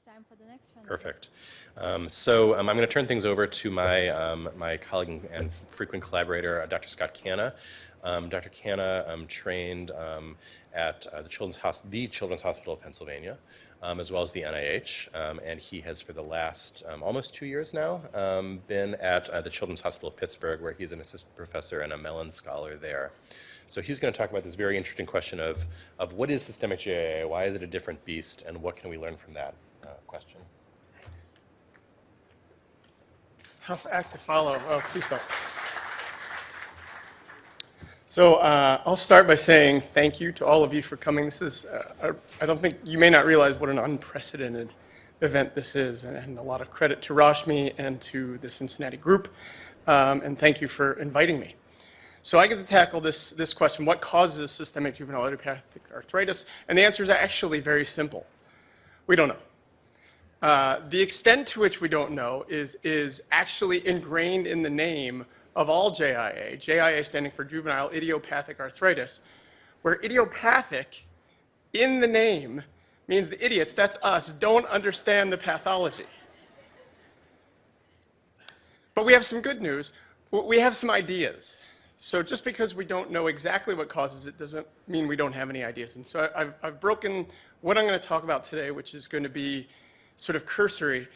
time for the next one. Perfect. So I'm going to turn things over to my, my colleague and frequent collaborator, Dr. Scott Canna. Dr. Canna trained at the Children's Hospital of Pennsylvania, as well as the NIH, and he has for the last almost 2 years now been at the Children's Hospital of Pittsburgh, where he's an assistant professor and a Mellon Scholar there. So he's going to talk about this very interesting question of what is systemic JIA, why is it a different beast, and what can we learn from that question. Thanks. Tough act to follow. Oh, please don't. So I'll start by saying thank you to all of you for coming. This is, I don't think, you may not realize what an unprecedented event this is, and a lot of credit to Rashmi and to the Cincinnati group, and thank you for inviting me. So I get to tackle this question, what causes systemic juvenile idiopathic arthritis? And the answer is actually very simple. We don't know. The extent to which we don't know is actually ingrained in the name of all JIA, JIA standing for juvenile idiopathic arthritis, where idiopathic in the name means the idiots, that's us, don't understand the pathology. But we have some good news. We have some ideas. So just because we don't know exactly what causes it doesn't mean we don't have any ideas. And so I've broken what I'm going to talk about today, which is going to be sort of cursory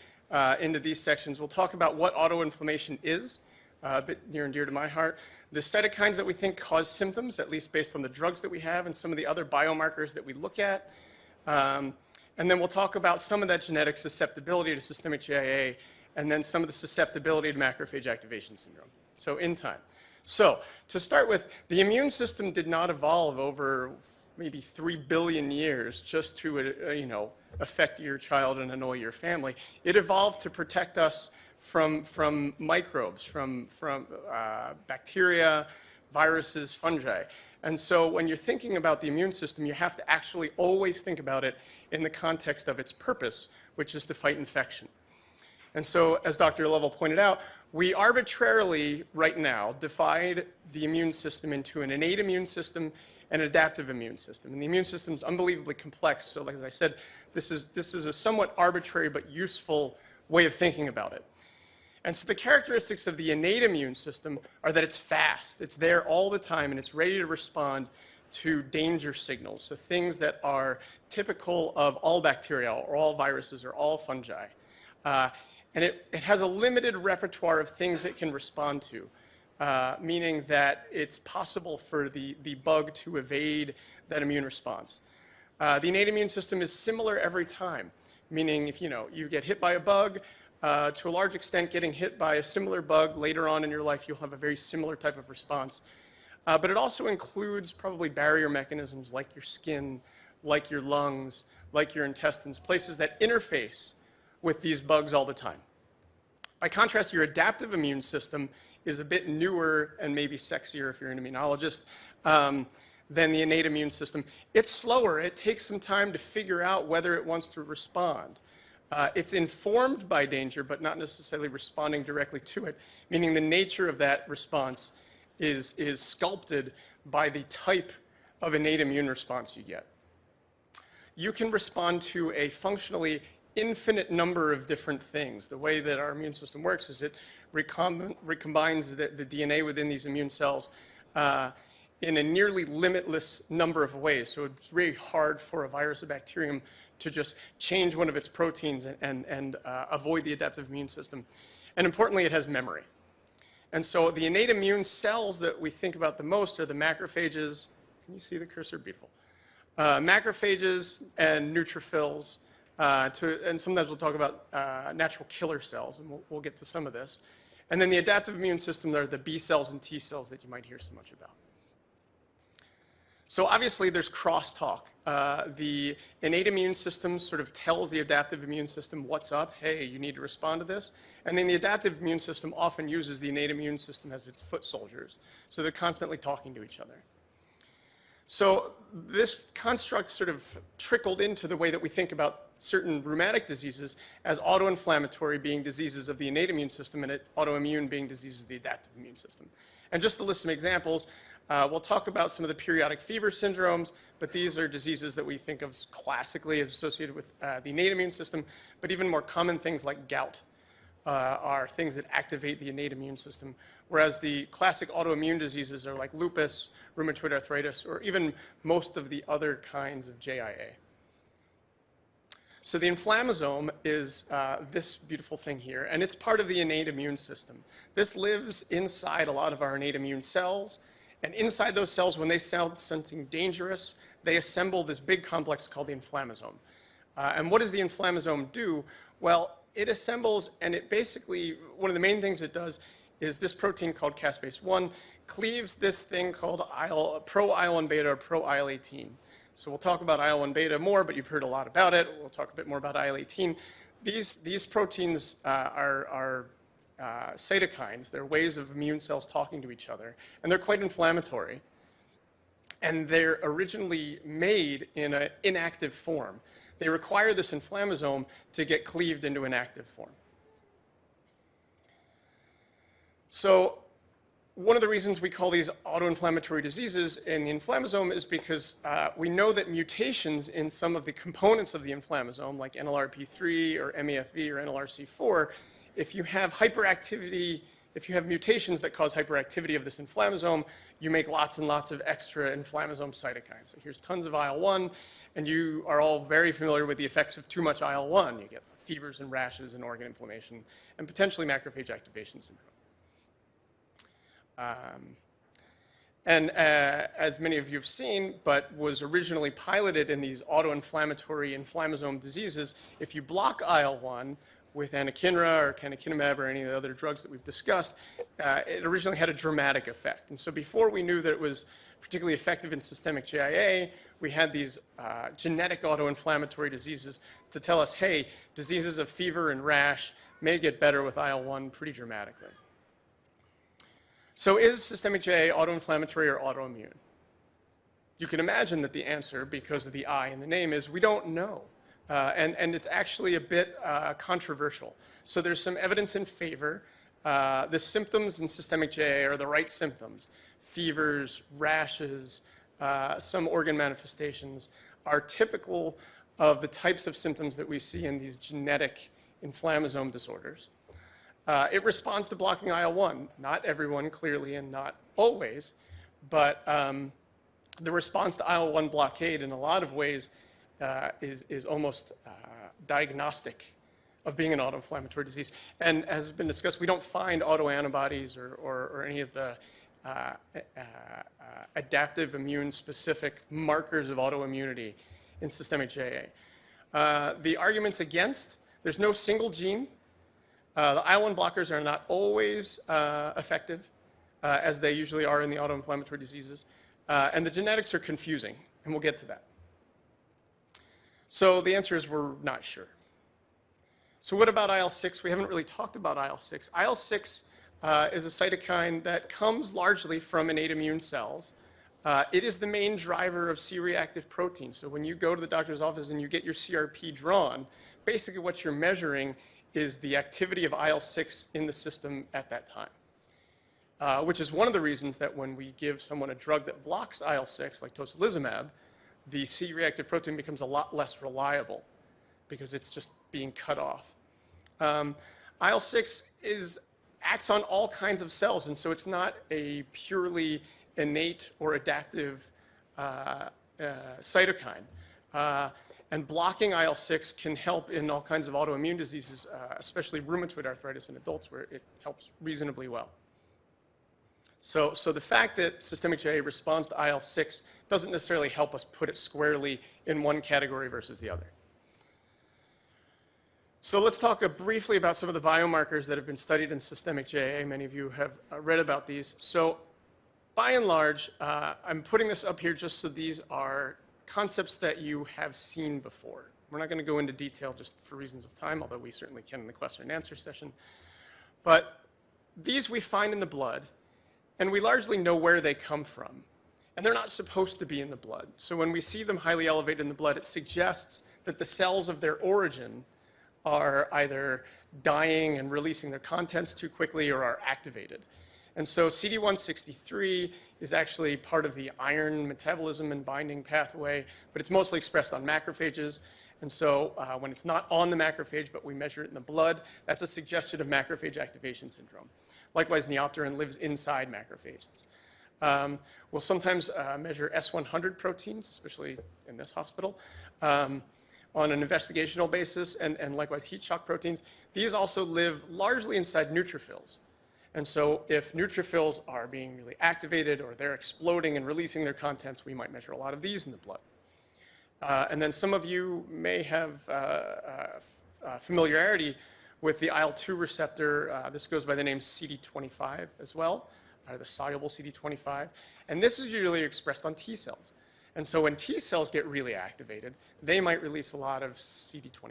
into these sections. We'll talk about what autoinflammation is, a bit near and dear to my heart, the cytokines that we think cause symptoms, at least based on the drugs that we have and some of the other biomarkers that we look at. And then we'll talk about some of that genetic susceptibility to systemic JIA, and then some of the susceptibility to macrophage activation syndrome. So in time. So to start with, the immune system did not evolve over maybe 3 billion years just to affect your child and annoy your family. It evolved to protect us from microbes, from bacteria, viruses, fungi. And so when you're thinking about the immune system, you have to actually always think about it in the context of its purpose, which is to fight infection. And so, as Dr. Lovell pointed out, we arbitrarily, right now, divide the immune system into an innate immune system and an adaptive immune system. And the immune system is unbelievably complex, so like as I said, this is a somewhat arbitrary but useful way of thinking about it. And so the characteristics of the innate immune system are that it's fast, it's there all the time, and it's ready to respond to danger signals, so things that are typical of all bacteria or all viruses or all fungi. And it has a limited repertoire of things it can respond to, meaning that it's possible for the bug to evade that immune response. The innate immune system is similar every time, meaning if you get hit by a bug, to a large extent getting hit by a similar bug later on in your life, you'll have a very similar type of response. But it also includes probably barrier mechanisms like your skin, like your lungs, like your intestines, places that interface with these bugs all the time. By contrast, your adaptive immune system is a bit newer and maybe sexier if you're an immunologist than the innate immune system. It's slower. It takes some time to figure out whether it wants to respond. It's informed by danger, but not necessarily responding directly to it, meaning the nature of that response is sculpted by the type of innate immune response you get. You can respond to a functionally infinite number of different things. The way that our immune system works is it recombines the DNA within these immune cells in a nearly limitless number of ways. So it's really hard for a virus or bacterium to just change one of its proteins and avoid the adaptive immune system. And importantly, it has memory. And so the innate immune cells that we think about the most are the macrophages. Can you see the cursor? Beautiful. Macrophages and neutrophils. And sometimes we'll talk about natural killer cells, and we'll get to some of this. And then the adaptive immune system are the B cells and T cells that you might hear so much about. So obviously there's crosstalk. The innate immune system sort of tells the adaptive immune system what's up. Hey, you need to respond to this. And then the adaptive immune system often uses the innate immune system as its foot soldiers. So they're constantly talking to each other. So this construct sort of trickled into the way that we think about certain rheumatic diseases as autoinflammatory being diseases of the innate immune system and autoimmune being diseases of the adaptive immune system. And just to list some examples, We'll talk about some of the periodic fever syndromes, but these are diseases that we think of classically as associated with the innate immune system, but even more common things like gout are things that activate the innate immune system, whereas the classic autoimmune diseases are like lupus, rheumatoid arthritis, or even most of the other kinds of JIA. So the inflammasome is this beautiful thing here, and it's part of the innate immune system. This lives inside a lot of our innate immune cells, and inside those cells, when they sense something dangerous, they assemble this big complex called the inflammasome. And what does the inflammasome do? Well, it assembles, and it basically, one of the main things it does is this protein called caspase-1 cleaves this thing called pro-IL-1 beta or pro-IL-18. So we'll talk about IL-1 beta more, but you've heard a lot about it. We'll talk a bit more about IL-18. These proteins are cytokines. They're ways of immune cells talking to each other, and they're quite inflammatory. And they're originally made in an inactive form. They require this inflammasome to get cleaved into an active form. So one of the reasons we call these autoinflammatory diseases in the inflammasome is because we know that mutations in some of the components of the inflammasome, like NLRP3 or MAFV or NLRC4, if you have hyperactivity, if you have mutations that cause hyperactivity of this inflammasome, you make lots and lots of extra inflammasome cytokines. So here's tons of IL-1, and you are all very familiar with the effects of too much IL-1. You get fevers and rashes and organ inflammation, and potentially macrophage activation syndrome. As many of you have seen, but was originally piloted in these autoinflammatory inflammasome diseases, if you block IL-1 with anakinra or canakinumab or any of the other drugs that we've discussed, it originally had a dramatic effect. And so before we knew that it was particularly effective in systemic JIA, we had these genetic autoinflammatory diseases to tell us, hey, diseases of fever and rash may get better with IL-1 pretty dramatically. So is systemic JIA autoinflammatory or autoimmune? You can imagine that the answer, because of the I in the name, is we don't know. And it's actually a bit controversial. So there's some evidence in favor. The symptoms in systemic JIA are the right symptoms. Fevers, rashes, some organ manifestations are typical of the types of symptoms that we see in these genetic inflammasome disorders. It responds to blocking IL-1. Not everyone, clearly, and not always, but the response to IL-1 blockade in a lot of ways is almost diagnostic of being an autoinflammatory disease. And as has been discussed, we don't find autoantibodies or any of the adaptive immune-specific markers of autoimmunity in systemic JIA. The arguments against, there's no single gene. The IL-1 blockers are not always effective, as they usually are in the autoinflammatory diseases. And the genetics are confusing, and we'll get to that. So the answer is we're not sure. So what about IL-6? We haven't really talked about IL-6. IL-6 is a cytokine that comes largely from innate immune cells. It is the main driver of C-reactive protein. So when you go to the doctor's office and you get your CRP drawn, basically what you're measuring is the activity of IL-6 in the system at that time, which is one of the reasons that when we give someone a drug that blocks IL-6, like tocilizumab, the C-reactive protein becomes a lot less reliable because it's just being cut off. IL-6 acts on all kinds of cells, and so it's not a purely innate or adaptive cytokine. And blocking IL-6 can help in all kinds of autoimmune diseases, especially rheumatoid arthritis in adults, where it helps reasonably well. So the fact that systemic JIA responds to IL-6 doesn't necessarily help us put it squarely in one category versus the other. So let's talk briefly about some of the biomarkers that have been studied in systemic JIA. Many of you have read about these. So by and large, I'm putting this up here just so these are concepts that you have seen before. We're not going to go into detail just for reasons of time, although we certainly can in the question and answer session. But these we find in the blood, and we largely know where they come from. And they're not supposed to be in the blood. So when we see them highly elevated in the blood, it suggests that the cells of their origin are either dying and releasing their contents too quickly or are activated. And so CD163 is actually part of the iron metabolism and binding pathway, but it's mostly expressed on macrophages. And so when it's not on the macrophage, but we measure it in the blood, that's a suggestion of macrophage activation syndrome. Likewise, neopterin lives inside macrophages. We'll sometimes measure S100 proteins, especially in this hospital, on an investigational basis, and likewise heat shock proteins. These also live largely inside neutrophils. And so if neutrophils are being really activated or they're exploding and releasing their contents, we might measure a lot of these in the blood. And then some of you may have familiarity with the IL-2 receptor. This goes by the name CD25 as well, or the soluble CD25. And this is usually expressed on T cells. And so when T cells get really activated, they might release a lot of CD25.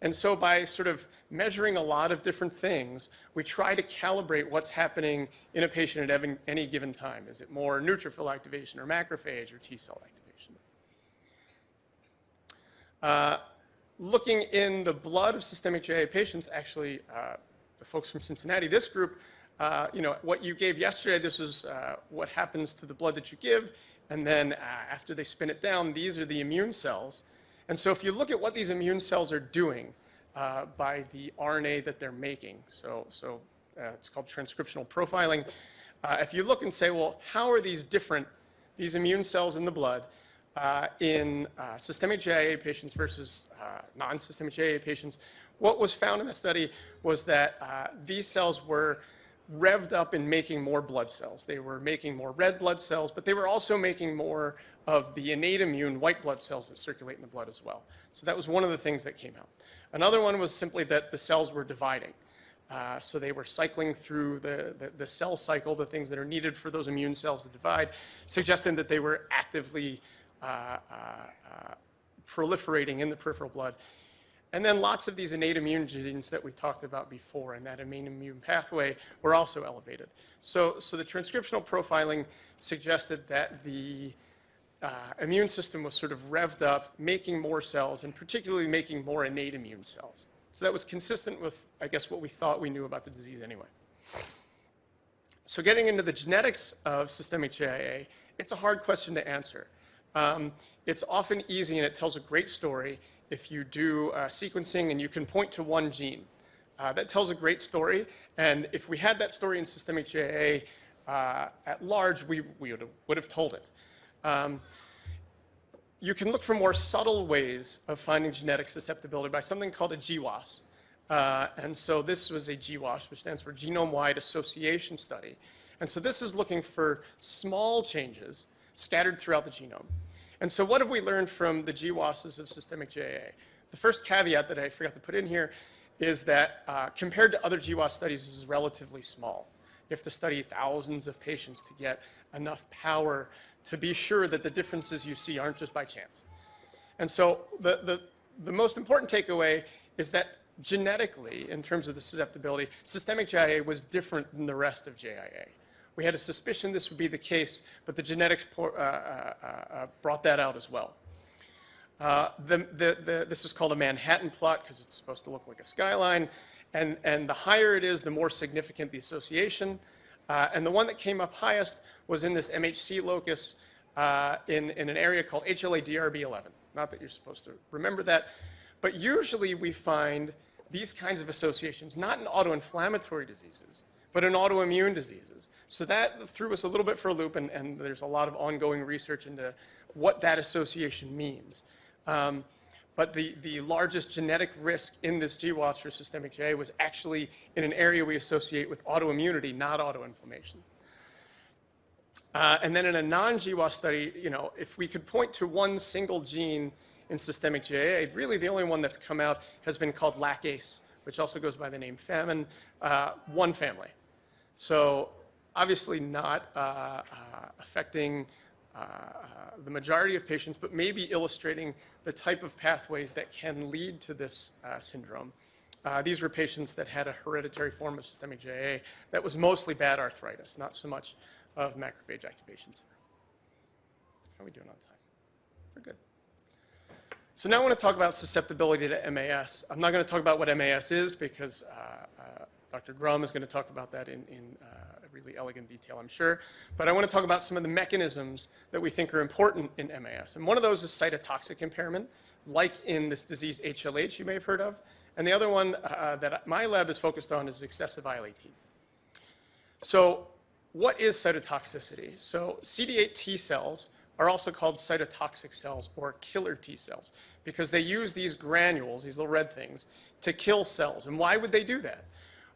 And so by sort of measuring a lot of different things, we try to calibrate what's happening in a patient at any given time. Is it more neutrophil activation or macrophage or T cell activation? Looking in the blood of systemic JIA patients, actually, the folks from Cincinnati, this group, what you gave yesterday, this is what happens to the blood that you give. And then after they spin it down, these are the immune cells. And so if you look at what these immune cells are doing by the RNA that they're making, so it's called transcriptional profiling. If you look and say, well, how are these different, these immune cells in the blood in systemic JIA patients versus non-systemic JIA patients, what was found in the study was that these cells were revved up in making more blood cells. They were making more red blood cells, but they were also making more of the innate immune white blood cells that circulate in the blood as well. So that was one of the things that came out. Another one was simply that the cells were dividing. So they were cycling through the cell cycle, the things that are needed for those immune cells to divide, suggesting that they were actively proliferating in the peripheral blood. And then lots of these innate immune genes that we talked about before in that innate immune pathway were also elevated. So the transcriptional profiling suggested that the immune system was sort of revved up, making more cells, and particularly making more innate immune cells. So that was consistent with, I guess, what we thought we knew about the disease anyway. So getting into the genetics of systemic JIA, it's a hard question to answer. It's often easy and it tells a great story if you do sequencing and you can point to one gene. That tells a great story, and if we had that story in systemic JIA at large, we would have told it. You can look for more subtle ways of finding genetic susceptibility by something called a GWAS. And so this was a GWAS, which stands for Genome-Wide Association Study. And so this is looking for small changes scattered throughout the genome. And so what have we learned from the GWASs of systemic JIA? The first caveat that I forgot to put in here is that compared to other GWAS studies, this is relatively small. You have to study thousands of patients to get enough power to be sure that the differences you see aren't just by chance. And so the most important takeaway is that genetically, in terms of the susceptibility, systemic JIA was different than the rest of JIA. We had a suspicion this would be the case, but the genetics brought that out as well. This is called a Manhattan plot because it's supposed to look like a skyline. And the higher it is, the more significant the association. And the one that came up highest was in this MHC locus in an area called HLA-DRB11. Not that you're supposed to remember that. But usually we find these kinds of associations, not in autoinflammatory diseases, but in autoimmune diseases. So that threw us a little bit for a loop, and there's a lot of ongoing research into what that association means. But the largest genetic risk in this GWAS for systemic JIA was actually in an area we associate with autoimmunity, not autoinflammation. And then in a non-GWAS study, if we could point to one single gene in systemic JIA, really the only one that's come out has been called lacase, which also goes by the name famine, one family. So obviously not affecting the majority of patients, but maybe illustrating the type of pathways that can lead to this syndrome. These were patients that had a hereditary form of systemic JIA that was mostly bad arthritis, not so much of macrophage activations. How are we doing on time? We're good. So now I want to talk about susceptibility to MAS. I'm not going to talk about what MAS is because Dr. Grum is going to talk about that in really elegant detail, I'm sure. But I want to talk about some of the mechanisms that we think are important in MAS. And one of those is cytotoxic impairment, like in this disease HLH you may have heard of. And the other one that my lab is focused on is excessive IL-18. So what is cytotoxicity? So CD8 T cells are also called cytotoxic cells or killer T cells because they use these granules, these little red things, to kill cells. And why would they do that?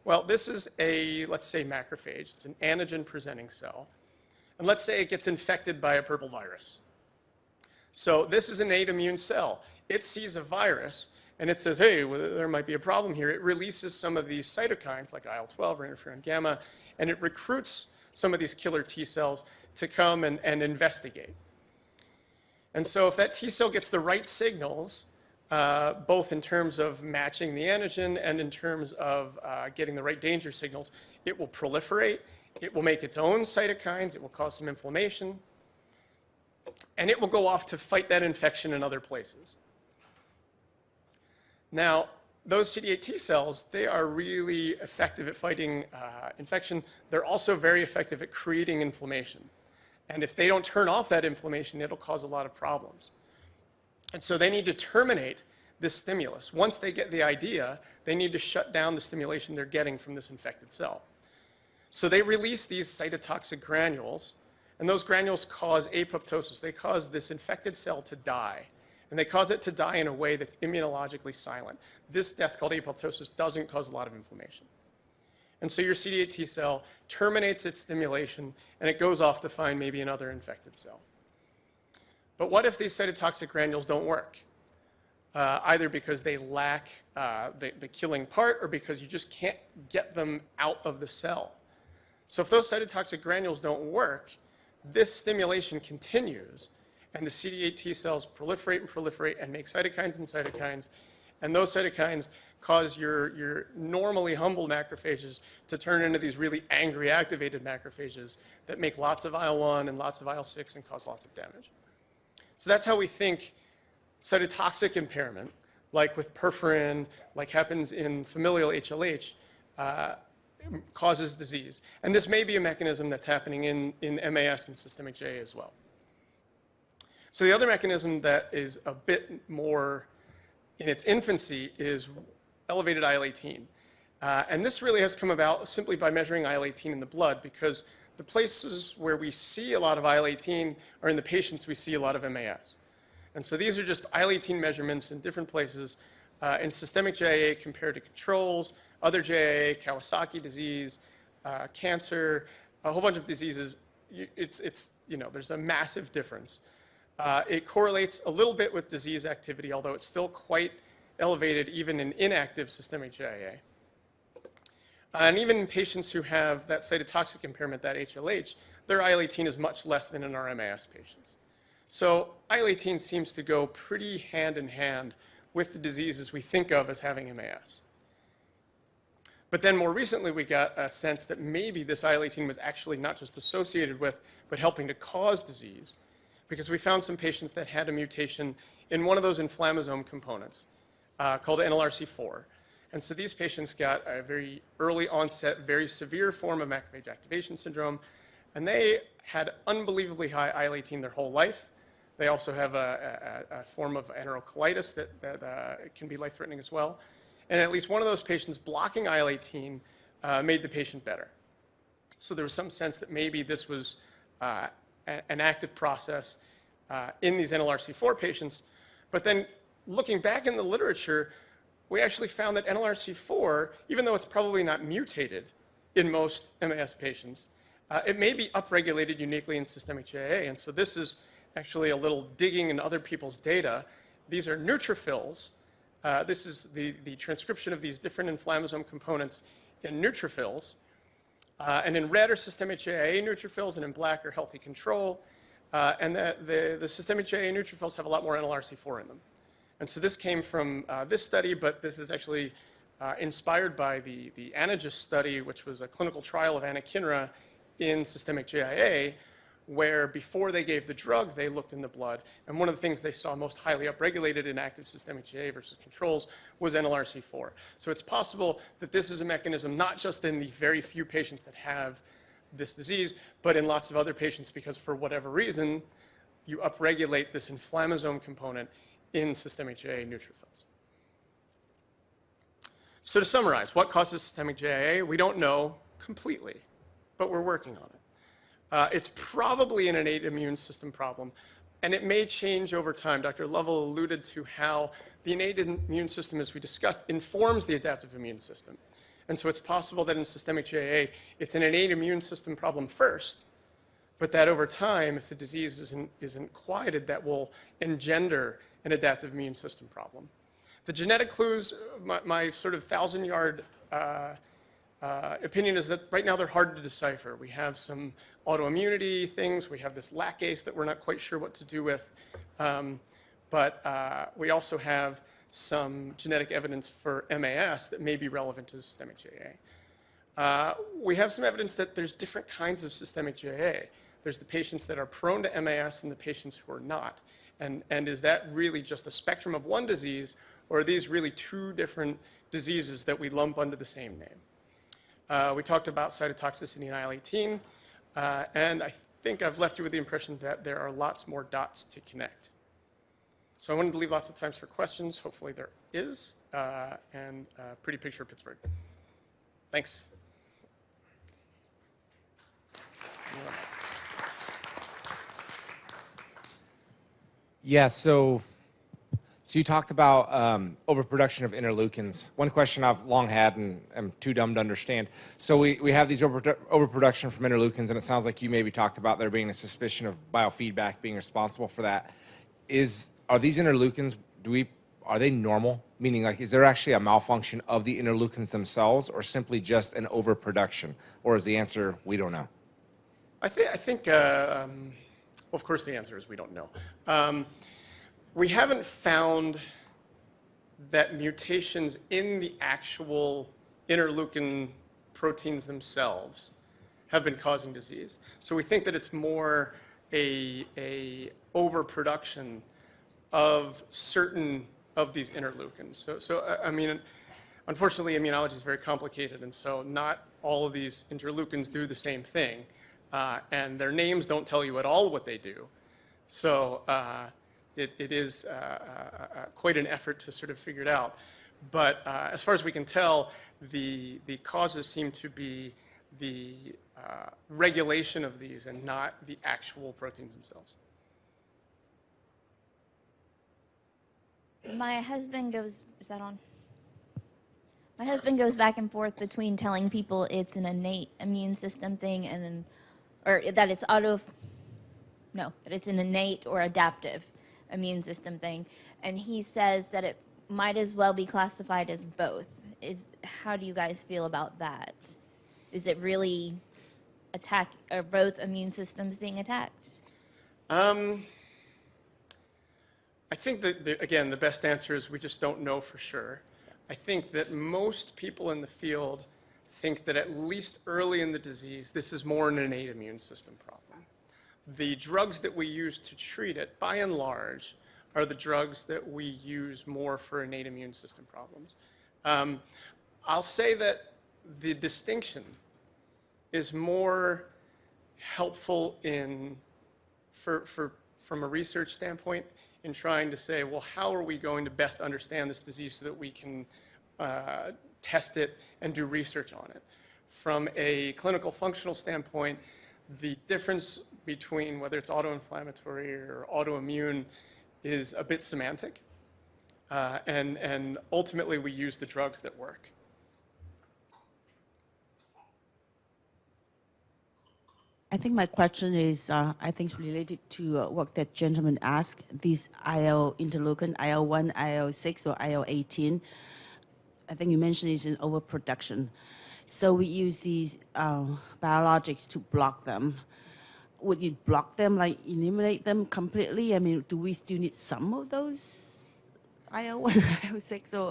Well, this is a, let's say, macrophage. It's an antigen-presenting cell. And let's say it gets infected by a purple virus. So this is an innate immune cell. It sees a virus, and it says, hey, well, there might be a problem here. It releases some of these cytokines, like IL-12 or interferon gamma, and it recruits some of these killer T cells to come and investigate. And so if that T cell gets the right signals, both in terms of matching the antigen and in terms of getting the right danger signals, it will proliferate, it will make its own cytokines, it will cause some inflammation, and it will go off to fight that infection in other places. Now, those CD8 T cells, they are really effective at fighting infection. They're also very effective at creating inflammation. And if they don't turn off that inflammation, it'll cause a lot of problems. And so they need to terminate this stimulus. Once they get the idea, they need to shut down the stimulation they're getting from this infected cell. So they release these cytotoxic granules, and those granules cause apoptosis. They cause this infected cell to die. And they cause it to die in a way that's immunologically silent. This death, called apoptosis, doesn't cause a lot of inflammation. And so your CD8 T cell terminates its stimulation, and it goes off to find maybe another infected cell. But what if these cytotoxic granules don't work? Either because they lack the killing part or because you just can't get them out of the cell. So if those cytotoxic granules don't work, this stimulation continues, and the CD8 T cells proliferate and proliferate and make cytokines and cytokines, and those cytokines cause your normally humble macrophages to turn into these really angry activated macrophages that make lots of IL-1 and lots of IL-6 and cause lots of damage. So that's how we think cytotoxic impairment, like with perforin, like happens in familial HLH, causes disease. And this may be a mechanism that's happening in MAS and systemic JIA as well. So the other mechanism that is a bit more in its infancy is elevated IL-18. And this really has come about simply by measuring IL-18 in the blood, because the places where we see a lot of IL-18 are in the patients we see a lot of MAS. And so these are just IL-18 measurements in different places in systemic JIA compared to controls, other JIA, Kawasaki disease, cancer, a whole bunch of diseases. There's a massive difference. It correlates a little bit with disease activity, although it's still quite elevated even in inactive systemic JIA. And even in patients who have that cytotoxic impairment, that HLH, their IL-18 is much less than in our MAS patients. So IL-18 seems to go pretty hand in hand with the diseases we think of as having MAS. But then more recently, we got a sense that maybe this IL-18 was actually not just associated with, but helping to cause disease, because we found some patients that had a mutation in one of those inflammasome components called NLRC4. And so these patients got a very early onset, very severe form of macrophage activation syndrome, and they had unbelievably high IL-18 their whole life. They also have a form of enterocolitis that can be life-threatening as well. And at least one of those patients blocking IL-18 made the patient better. So there was some sense that maybe this was an active process in these NLRC4 patients. But then looking back in the literature, we actually found that NLRC4, even though it's probably not mutated in most MAS patients, it may be upregulated uniquely in systemic JIA. And so this is actually a little digging in other people's data. These are neutrophils. This is the transcription of these different inflammasome components in neutrophils. And in red are systemic JIA neutrophils, and in black are healthy control. And the systemic JIA neutrophils have a lot more NLRC4 in them. And so this came from this study, but this is actually inspired by the ANNAGIS study, which was a clinical trial of anakinra in systemic JIA, where before they gave the drug, they looked in the blood. And one of the things they saw most highly upregulated in active systemic JIA versus controls was NLRC4. So it's possible that this is a mechanism not just in the very few patients that have this disease, but in lots of other patients because for whatever reason, you upregulate this inflammasome component in systemic JIA neutrophils. So to summarize, what causes systemic JIA? We don't know completely, but we're working on it. It's probably an innate immune system problem, and it may change over time. Dr. Lovell alluded to how the innate immune system, as we discussed, informs the adaptive immune system. And so it's possible that in systemic JIA, it's an innate immune system problem first, but that over time, if the disease isn't quieted, that will engender an adaptive immune system problem. The genetic clues, my sort of 1,000-yard opinion is that right now they're hard to decipher. We have some autoimmunity things. We have this lacase that we're not quite sure what to do with. But we also have some genetic evidence for MAS that may be relevant to systemic JIA. We have some evidence that there's different kinds of systemic JIA. There's the patients that are prone to MAS and the patients who are not. And is that really just a spectrum of one disease, or are these really two different diseases that we lump under the same name? We talked about cytotoxicity in IL-18, and I think I've left you with the impression that there are lots more dots to connect. So I wanted to leave lots of times for questions. Hopefully there is, and pretty picture of Pittsburgh. Thanks. Yeah, so you talked about overproduction of interleukins. One question I've long had, and I'm too dumb to understand. So we have these overproduction from interleukins, and it sounds like you maybe talked about there being a suspicion of biofeedback being responsible for that. Are these interleukins, are they normal? Meaning, like, is there actually a malfunction of the interleukins themselves, or simply just an overproduction? Or is the answer, we don't know? I think well, of course the answer is we don't know. We haven't found that mutations in the actual interleukin proteins themselves have been causing disease. So we think that it's more a overproduction of certain of these interleukins. So I mean, unfortunately, immunology is very complicated, and so not all of these interleukins do the same thing, and their names don't tell you at all what they do. So it is quite an effort to sort of figure it out. But as far as we can tell, the causes seem to be the regulation of these and not the actual proteins themselves. My husband goes, is that on? My husband goes back and forth between telling people it's an innate immune system thing and then, or that it's that it's an innate or adaptive immune system thing. And he says that it might as well be classified as both. How do you guys feel about that? Is it really are both immune systems being attacked? I think that, again, the best answer is we just don't know for sure. I think that most people in the field think that at least early in the disease, this is more an innate immune system problem. The drugs that we use to treat it, by and large, are the drugs that we use more for innate immune system problems. I'll say that the distinction is more helpful from a research standpoint in trying to say, well, how are we going to best understand this disease so that we can test it and do research on it? From a clinical functional standpoint, the difference between whether it's autoinflammatory or autoimmune is a bit semantic. And ultimately, we use the drugs that work. I think my question is, I think it's related to what that gentleman asked. These IL interleukin, IL-1, IL-6, or IL-18, I think you mentioned is in overproduction. So we use these biologics to block them. Would you block them, like eliminate them completely? I mean, do we still need some of those IL-1, IL-6? So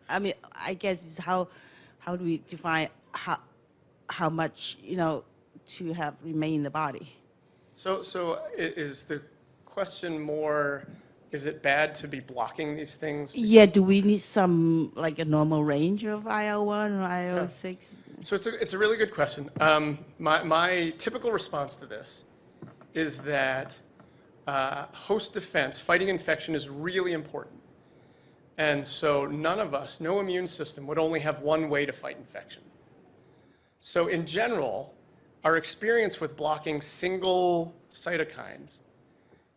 I guess it's how do we define how much, to have remain in the body? So is the question more Is it bad to be blocking these things? Yeah, do we need some, like a normal range of IL-1 or IL-6? So it's a really good question. My typical response to this is that host defense, fighting infection, is really important. And so none of us, no immune system, would only have one way to fight infection. So in general, our experience with blocking single cytokines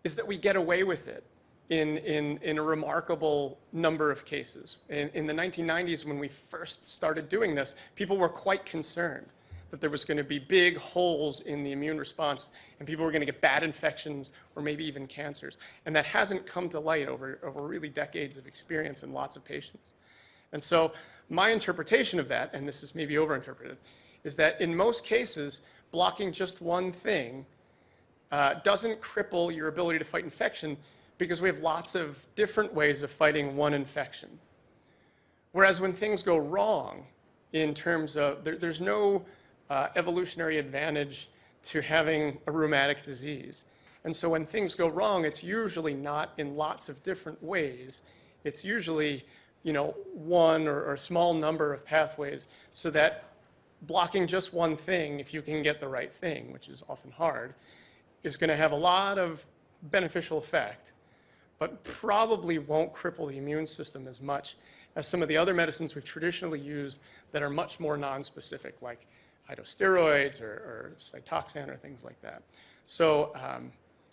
is that we get away with it in a remarkable number of cases. In the 1990s, when we first started doing this, people were quite concerned that there was going to be big holes in the immune response and people were going to get bad infections or maybe even cancers. And that hasn't come to light over really decades of experience in lots of patients. And so my interpretation of that, and this is maybe overinterpreted, is that in most cases, blocking just one thing doesn't cripple your ability to fight infection because we have lots of different ways of fighting one infection. Whereas when things go wrong in terms of, there's no evolutionary advantage to having a rheumatic disease. And so when things go wrong, it's usually not in lots of different ways. It's usually, one or a small number of pathways, so that blocking just one thing, if you can get the right thing, which is often hard, is going to have a lot of beneficial effect, but probably won't cripple the immune system as much as some of the other medicines we've traditionally used that are much more nonspecific, like phytosteroids or Cytotoxic or things like that. So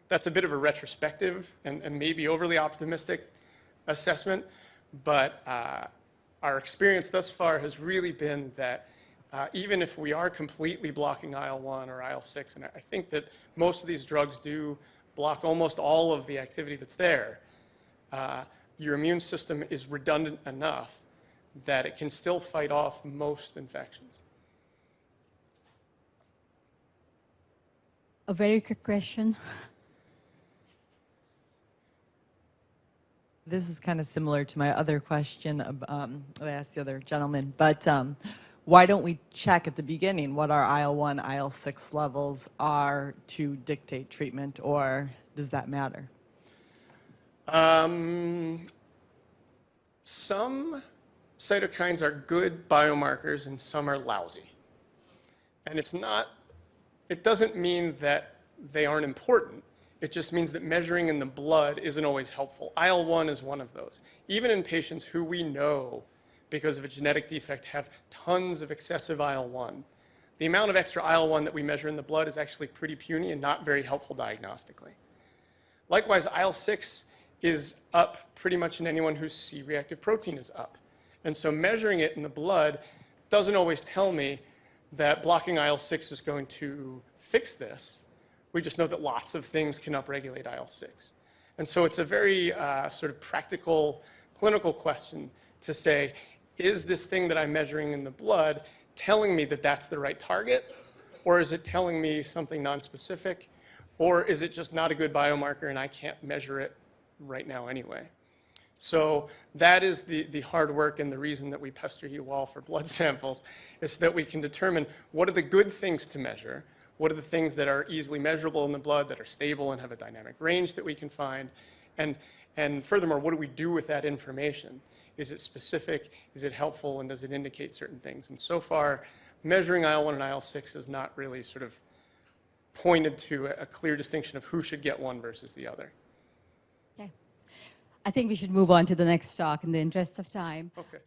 that's a bit of a retrospective and maybe overly optimistic assessment, but our experience thus far has really been that even if we are completely blocking IL-1 or IL-6, and I think that most of these drugs do block almost all of the activity that's there, your immune system is redundant enough that it can still fight off most infections. A very quick question. This is kind of similar to my other question that I asked the other gentleman, but why don't we check at the beginning what our IL-1, IL-6 levels are to dictate treatment, or does that matter? Some cytokines are good biomarkers and some are lousy. And it doesn't mean that they aren't important. It just means that measuring in the blood isn't always helpful. IL-1 is one of those. Even in patients who we know, because of a genetic defect, have tons of excessive IL-1, the amount of extra IL-1 that we measure in the blood is actually pretty puny and not very helpful diagnostically. Likewise, IL-6 is up pretty much in anyone whose C-reactive protein is up. And so measuring it in the blood doesn't always tell me that blocking IL-6 is going to fix this. We just know that lots of things can upregulate IL-6. And so it's a very sort of practical, clinical question to say, is this thing that I'm measuring in the blood telling me that that's the right target? Or is it telling me something nonspecific? Or is it just not a good biomarker and I can't measure it right now anyway? So that is the hard work, and the reason that we pester you all for blood samples is so that we can determine what are the good things to measure, what are the things that are easily measurable in the blood, that are stable and have a dynamic range that we can find, and furthermore, what do we do with that information? Is it specific? Is it helpful? And does it indicate certain things? And so far, measuring IL-1 and IL-6 has not really sort of pointed to a clear distinction of who should get one versus the other. Okay. I think we should move on to the next talk in the interest of time. Okay.